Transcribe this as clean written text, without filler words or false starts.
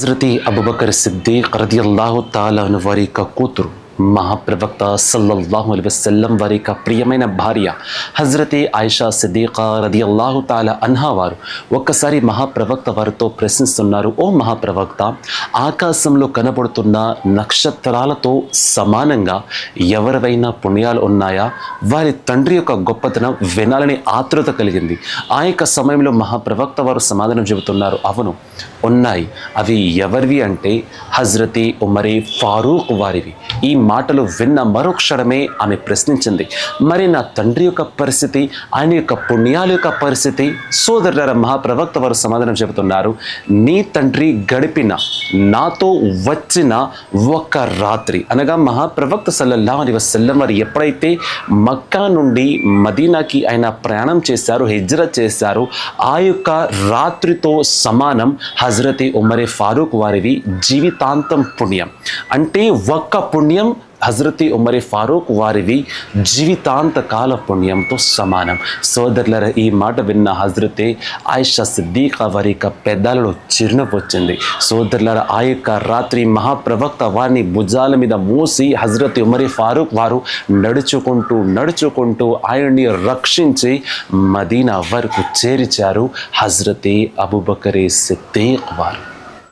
హజరతి అబూబకర్ సిద్దిక్ రదియల్లాహు తాలా అను వారి యొక్క కూతురు మహాప్రవక్త సల్లల్లాహు అలైహి వసల్లం వారి యొక్క ప్రియమైన భార్య హజరతి ఆయిషా సిద్దికా రదియల్లాహు తాలా అన్హా వారు ఒక్కసారి మహాప్రవక్త వారితో ప్రశ్నిస్తున్నారు, ఓ మహాప్రవక్త, ఆకాశంలో కనబడుతున్న నక్షత్రాలతో సమానంగా ఎవరివైనా పుణ్యాలు ఉన్నాయా? వారి తండ్రి యొక్క గొప్పతనం వినాలని ఆతృత కలిగింది. ఆ యొక్క సమయంలో మహాప్రవక్త వారు సమాధానం చెబుతున్నారు, అవును ఉన్నాయి. అవి ఎవరివి అంటే హజరతి ఉమరే ఫారూక్ వారివి. ఈ మాటలు విన్న మరుక్షణమే ఆమె ప్రశ్నించింది, మరి నా తండ్రి యొక్క పరిస్థితి, ఆయన యొక్క పుణ్యాల యొక్క పరిస్థితి? సోదరులారా, మహాప్రవక్త వారు సమాధానం చెబుతున్నారు, నీ తండ్రి గడిపిన నాతో వచ్చిన ఒక్క రాత్రి అనగా మహాప్రవక్త సల్లల్లాహు అలైహి వసల్లం వారు ఎప్పుడైతే మక్కా నుండి మదీనాకి ఆయన ప్రయాణం చేశారు, హిజ్రత్ చేశారు, ఆ యొక్క రాత్రితో సమానం హజరతి ఉమరే ఫారూక్ వారివి జీవితాంతం పుణ్యం. అంటే ఒక్క పుణ్యం హజరతి ఉమరే ఫారూక్ వారివి జీవితాంత కాల పుణ్యంతో సమానం. సోదరులరా, ఈ మాట విన్న హజరతే ఆయిషా సిద్దికా వారి యొక్క పెదాలలో చిరునవ్వు వచ్చింది. సోదరులరా, ఆ యొక్క రాత్రి మహాప్రవక్త వారిని భుజాల మీద మోసి హజరతి ఉమరే ఫారూక్ వారు నడుచుకుంటూ ఆయన్ని రక్షించి మదీనా వరకు చేర్చారు హజరతి అబూబకర్ సిద్దిక్ వారు.